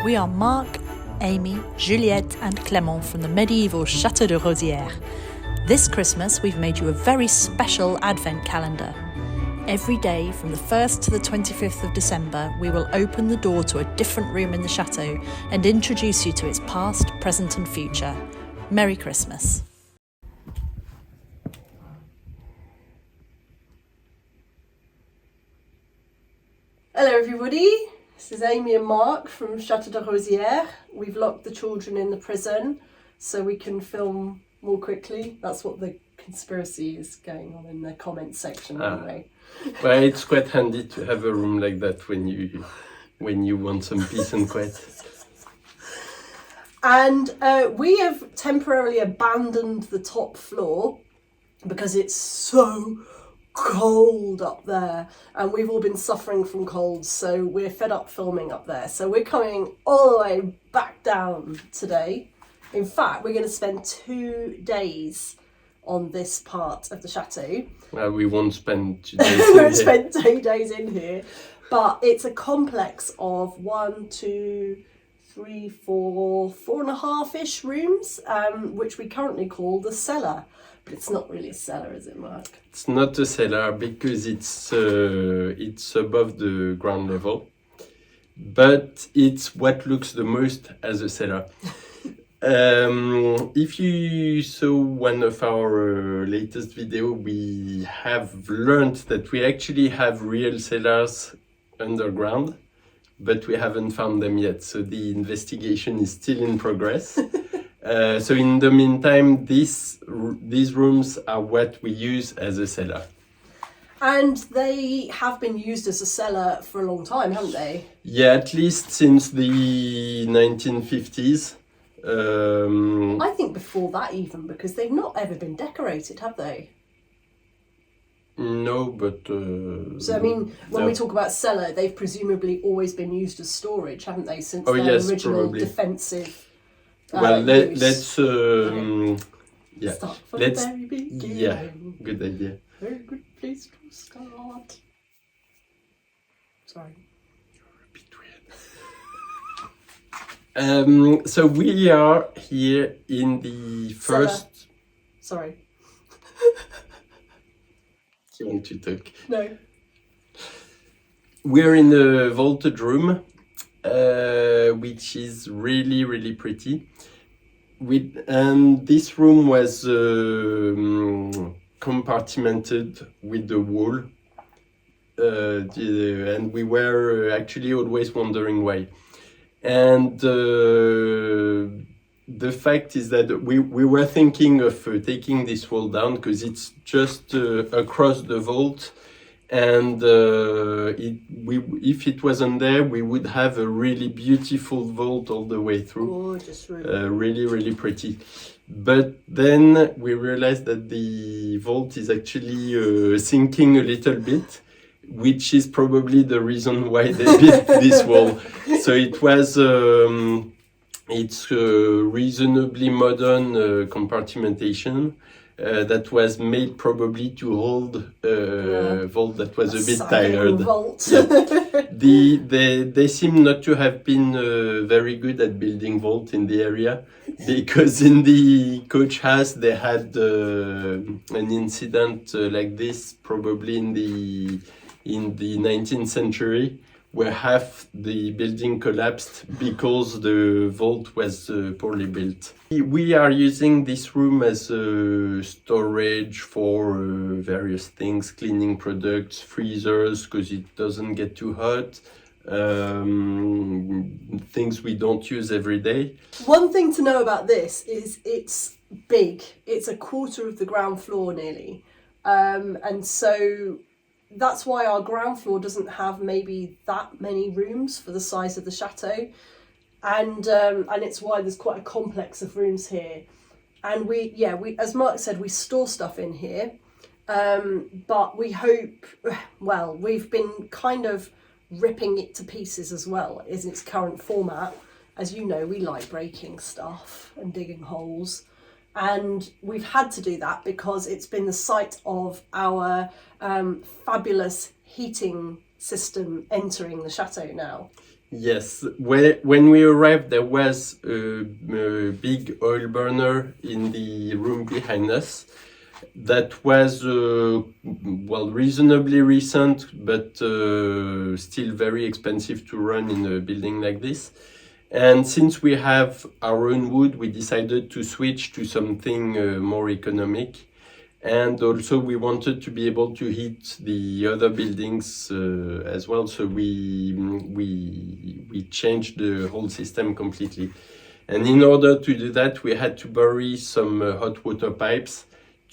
We are Marc, Amy, Juliette and Clement from the medieval Chateau de Rosieres. This Christmas we've made you a very special advent calendar. Every day from the 1st to the 25th of December we will open the door to a different room in the chateau and introduce you to its past, present and future. Merry Christmas. Hello everybody, this is Amy and Marc from Chateau de Rosieres. We've locked the children in the prison so we can film more quickly. That's what the conspiracy is going on in the comments section anyway. Well, it's quite handy to have a room like that when you want some peace and quiet. And we have temporarily abandoned the top floor because it's so cold up there and we've all been suffering from colds, so we're fed up filming up there. So we're coming all the way back down today. In fact, we're going to spend 2 days on this part of the chateau. Well, we won't spend 2 days We won't spend 2 days in here, but it's a complex of 4.5-ish rooms, which we currently call the cellar. But it's not really a cellar, is it, Marc? It's not a cellar because it's above the ground level, but it's what looks the most as a cellar. If you saw one of our latest video, we have learned that we actually have real cellars underground, but we haven't found them yet. So the investigation is still in progress. So in the meantime, these rooms are what we use as a cellar. And they have been used as a cellar for a long time, haven't they? Yeah, at least since the 1950s. I think before that even, because they've not ever been decorated, have they? No, but... So, I mean, when we talk about cellar, they've presumably always been used as storage, haven't they, since their original probably. Defensive well, let's... Start from the very beginning. Yeah, good idea. Very good place to start. Sorry. You're a bit weird. So we are here in the first... Sorry. You want to talk? No. We're in a vaulted room, which is really, really pretty. And this room was compartmented with the wall, and we were actually always wondering why. And the fact is that we were thinking of taking this wall down because it's just across the vault, and if it wasn't there, we would have a really beautiful vault all the way through. Gorgeous room. Really, really pretty. But then we realized that the vault is actually sinking a little bit, which is probably the reason why they built this wall. So it was... It's a reasonably modern compartmentation that was made probably to hold a vault that was a bit tired. Yeah. They seem not to have been very good at building vault in the area, because in the coach house they had an incident like this probably in the 19th century, where half the building collapsed because the vault was poorly built. We are using this room as a storage for various things, cleaning products, freezers, because it doesn't get too hot, things we don't use every day. One thing to know about this is it's big. It's a quarter of the ground floor nearly. And so that's why our ground floor doesn't have maybe that many rooms for the size of the chateau, and it's why there's quite a complex of rooms here. And we, as Marc said, we store stuff in here, but we hope, well, we've been kind of ripping it to pieces as well in its current format. As you know, we like breaking stuff and digging holes. And we've had to do that because it's been the site of our fabulous heating system entering the chateau now. Yes, when we arrived, there was a big oil burner in the room behind us. That was, well, reasonably recent, but still very expensive to run in a building like this. And since we have our own wood, we decided to switch to something more economic. And also we wanted to be able to heat the other buildings as well, so we changed the whole system completely. And in order to do that, we had to bury some hot water pipes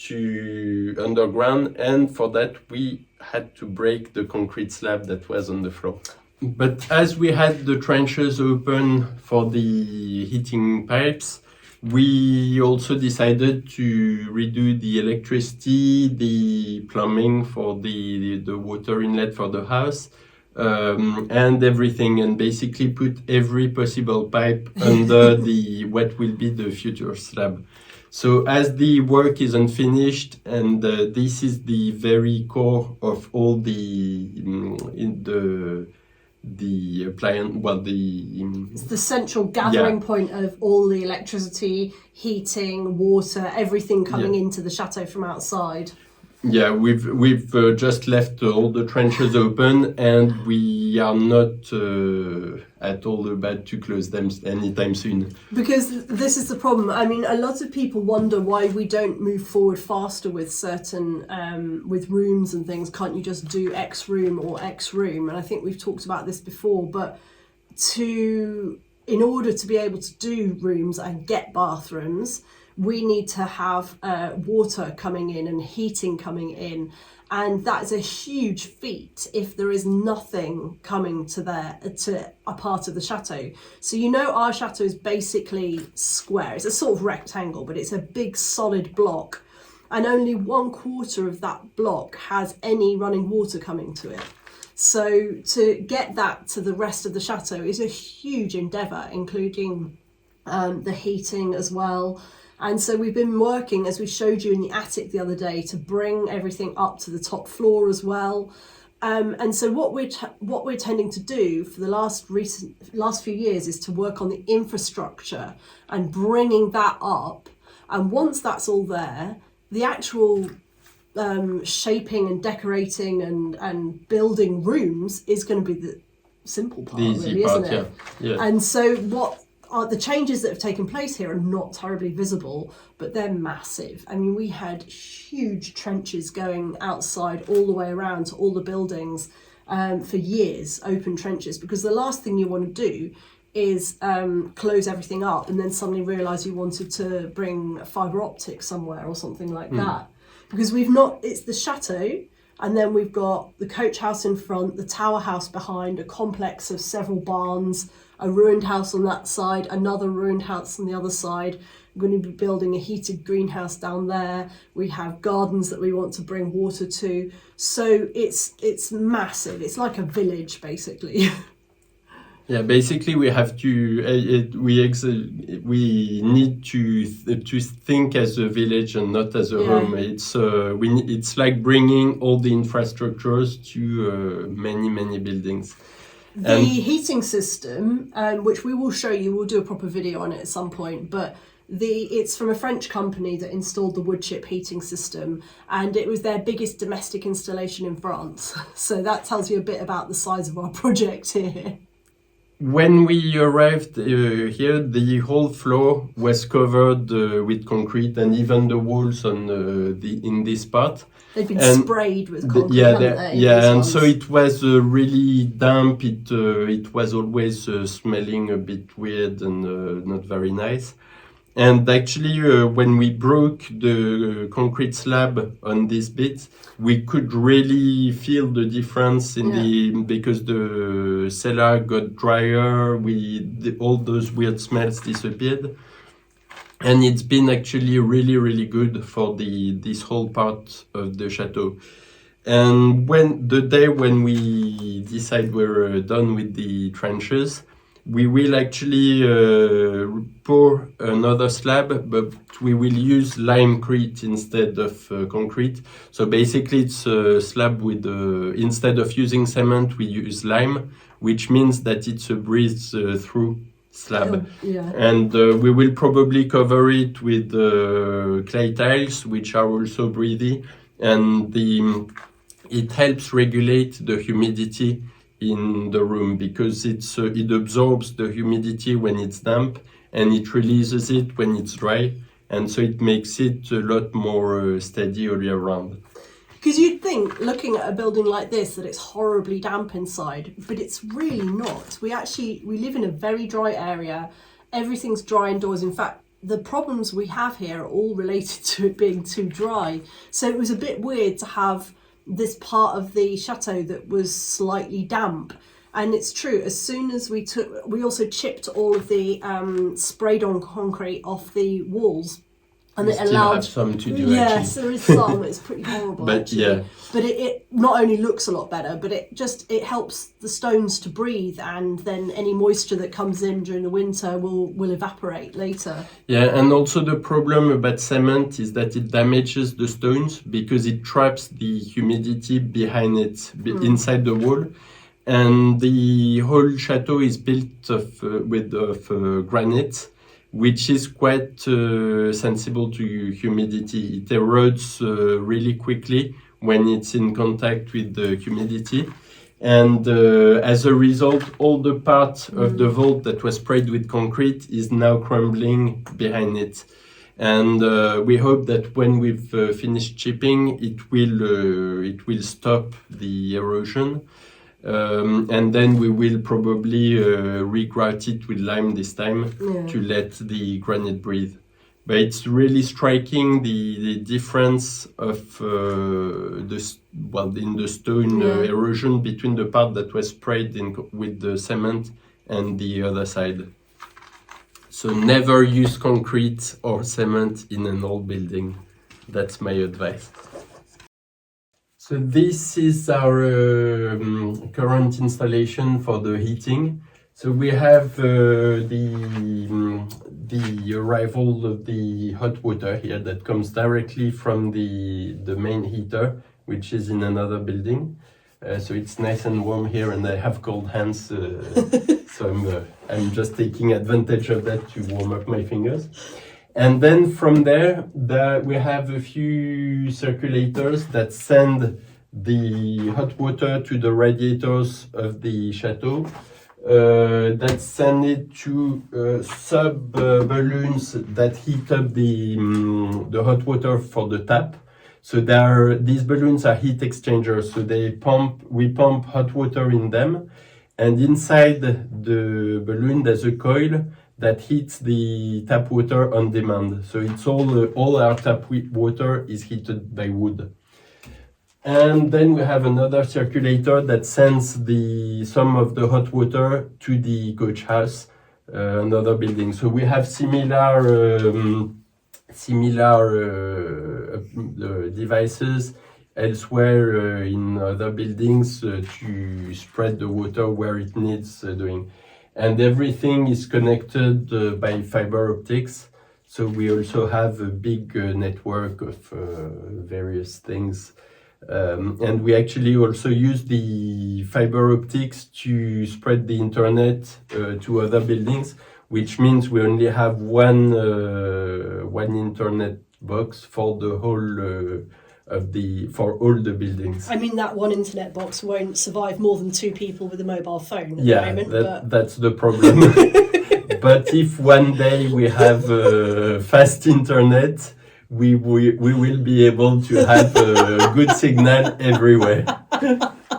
to underground, and for that we had to break the concrete slab that was on the floor. But as we had the trenches open for the heating pipes, we also decided to redo the electricity, the plumbing for the water inlet for the house, and everything, and basically put every possible pipe under what will be the future slab. So as the work is unfinished, and this is the very core of all the appliance, well, it's the central gathering point of all the electricity, heating, water, everything coming into the chateau from outside. Yeah, we've just left all the trenches open, and we are not at all about to close them anytime soon. Because this is the problem. I mean, a lot of people wonder why we don't move forward faster with certain with rooms and things. Can't you just do X room or X room? And I think we've talked about this before, but in order to be able to do rooms and get bathrooms, we need to have water coming in and heating coming in, and that is a huge feat if there is nothing coming to a part of the chateau. So our chateau is basically square. It's a sort of rectangle, but it's a big solid block, and only 1/4 of that block has any running water coming to it. So to get that to the rest of the chateau is a huge endeavour, including the heating as well. And so we've been working, as we showed you in the attic the other day, to bring everything up to the top floor as well. And so what we're tending to do for the last few years is to work on the infrastructure and bringing that up. And once that's all there, the actual shaping and decorating and building rooms is going to be the simple part, really, isn't it? Yeah. And so the changes that have taken place here are not terribly visible, but they're massive. I mean, we had huge trenches going outside all the way around to all the buildings for years, open trenches, because the last thing you want to do is close everything up and then suddenly realise you wanted to bring fibre optics somewhere or something like that. Because it's the chateau, and then we've got the coach house in front, the tower house behind, a complex of several barns, a ruined house on that side, another ruined house on the other side. We're going to be building a heated greenhouse down there. We have gardens that we want to bring water to. So it's massive. It's like a village, basically. Yeah, basically we have to we need to think as a village and not as a home. It's like bringing all the infrastructures to many buildings. The heating system, which we will show you, we'll do a proper video on it at some point, but it's from a French company that installed the wood chip heating system, and it was their biggest domestic installation in France. So that tells you a bit about the size of our project here. When we arrived here, the whole floor was covered with concrete, and even the walls in this part. They've been sprayed with concrete, haven't they? Yeah, and so it was really damp. It was always smelling a bit weird and not very nice. And actually, when we broke the concrete slab on this bit, we could really feel the difference because the cellar got drier. All those weird smells disappeared, and it's been actually really good for this whole part of the chateau. And the day when we decide we're done with the trenches, we will actually pour another slab, but we will use limecrete instead of concrete. So basically it's a slab with, instead of using cement, we use lime, which means that it's a breathe-through slab. Yeah. And we will probably cover it with clay tiles, which are also breathy, and it helps regulate the humidity in the room, because it absorbs the humidity when it's damp and it releases it when it's dry, and so it makes it a lot more steady all year round. Because you'd think, looking at a building like this, that it's horribly damp inside, but it's really not. We live in a very dry area. Everything's dry indoors. In fact, the problems we have here are all related to it being too dry. So it was a bit weird to have this part of the chateau that was slightly damp. And it's true, as soon as we also chipped all of the sprayed on concrete off the walls. And it allowed, have some to do. Yes, there is some. It's pretty horrible. But actually. yeah, but it not only looks a lot better, but it helps the stones to breathe, and then any moisture that comes in during the winter will evaporate later. Yeah, and also the problem about cement is that it damages the stones because it traps the humidity behind it, inside the wall. And the whole chateau is built of granite, which is quite sensible to humidity. It erodes really quickly when it's in contact with the humidity. And as a result, all the part of the vault that was sprayed with concrete is now crumbling behind it. And we hope that when we've finished chipping, it will stop the erosion. And then we will probably regrout it with lime this time to let the granite breathe. But it's really striking the difference of in the stone erosion between the part that was sprayed with the cement and the other side. So never use concrete or cement in an old building. That's my advice. So this is our current installation for the heating. So we have the arrival of the hot water here that comes directly from the main heater, which is in another building. So it's nice and warm here, and I have cold hands, so I'm just taking advantage of that to warm up my fingers. And then from there we have a few circulators that send the hot water to the radiators of the chateau, that send it to sub-balloons that heat up the hot water for the tap. So these balloons are heat exchangers, so we pump hot water in them, and inside the balloon there's a coil that heats the tap water on demand. So it's all our tap water is heated by wood. And then we have another circulator that sends some of the hot water to the coach house, another building. So we have similar devices elsewhere in other buildings to spread the water where it needs doing. And everything is connected by fiber optics. So we also have a big network of various things. And we actually also use the fiber optics to spread the internet to other buildings, which means we only have one internet box for the whole for all the buildings. I mean, that one internet box won't survive more than 2 people with a mobile phone at the moment. That's the problem. But if one day we have fast internet, we will be able to have a good signal everywhere.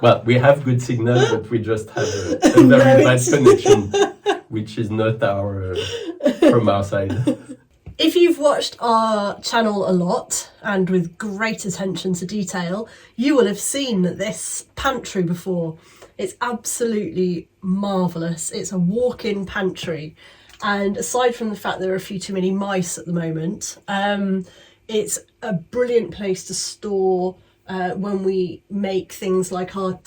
Well, we have good signal, but we just have a very bad connection, which is not from our side. If you've watched our channel a lot and with great attention to detail, you will have seen this pantry before. It's absolutely marvellous. It's a walk-in pantry. And aside from the fact there are a few too many mice at the moment, it's a brilliant place to store when we make things like our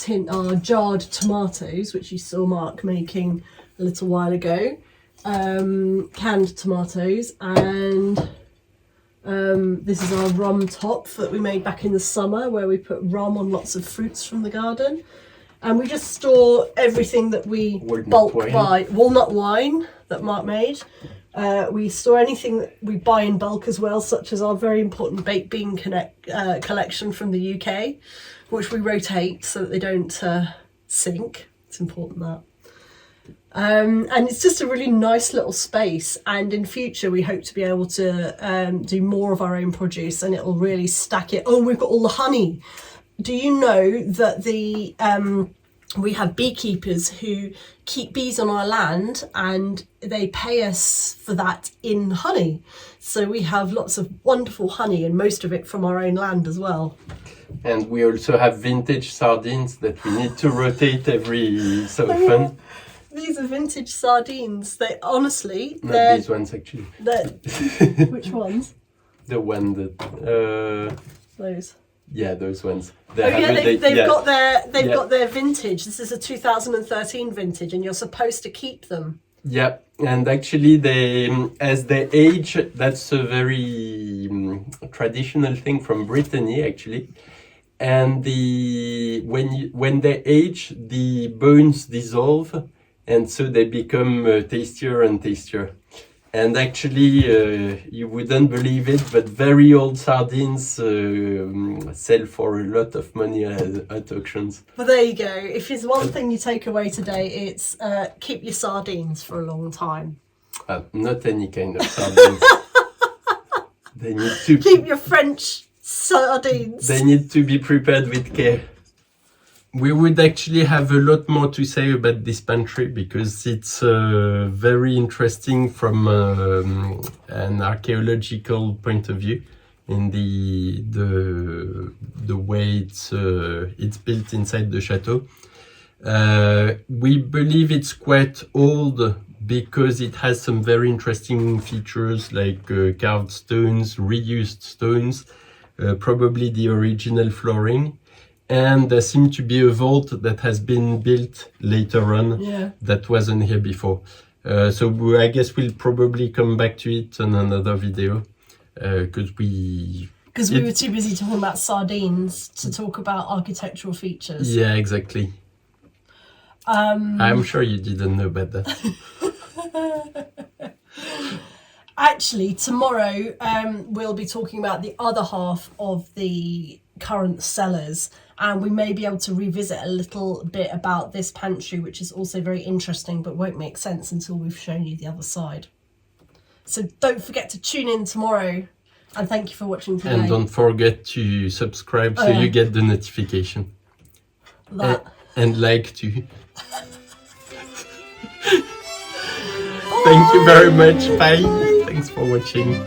jarred tomatoes, which you saw Marc making a little while ago. Canned tomatoes, and this is our rum top that we made back in the summer, where we put rum on lots of fruits from the garden. And we just store everything that we bulk buy. Walnut wine that Marc made. We store anything that we buy in bulk as well, such as our very important baked bean collection from the UK, which we rotate so that they don't sink. It's important that. And it's just a really nice little space, and in future we hope to be able to do more of our own produce, and it'll really stack it. Oh, we've got all the honey. Do you know that we have beekeepers who keep bees on our land, and they pay us for that in honey? So we have lots of wonderful honey, and most of it from our own land as well. And we also have vintage sardines that we need to rotate every so often. These are vintage sardines. They honestly, not these ones actually. Which ones? The one that Those. Yeah, those ones. They've got their vintage. This is a 2013 vintage, and you're supposed to keep them. Yeah, and actually, as they age, that's a very traditional thing from Brittany, actually. And when they age, the bones dissolve, and so they become tastier and tastier. And actually, you wouldn't believe it, but very old sardines sell for a lot of money at auctions. Well, there you go. If there's one thing you take away today, it's keep your sardines for a long time. Not any kind of sardines. They need to keep your French sardines. They need to be prepared with care. We would actually have a lot more to say about this pantry, because it's very interesting from an archaeological point of view, in the way it's built inside the chateau. We believe it's quite old because it has some very interesting features like carved stones, reused stones, probably the original flooring. And there seemed to be a vault that has been built later on that wasn't here before. So I guess we'll probably come back to it on another video, because we were too busy talking about sardines to talk about architectural features. Yeah, exactly. I'm sure you didn't know about that. Actually, tomorrow we'll be talking about the other half of the current cellars, and we may be able to revisit a little bit about this pantry, which is also very interesting but won't make sense until we've shown you the other side. So don't forget to tune in tomorrow, and thank you for watching today. And don't forget to subscribe so you get the notification. And like too. Thank you very much. Bye. Thanks for watching.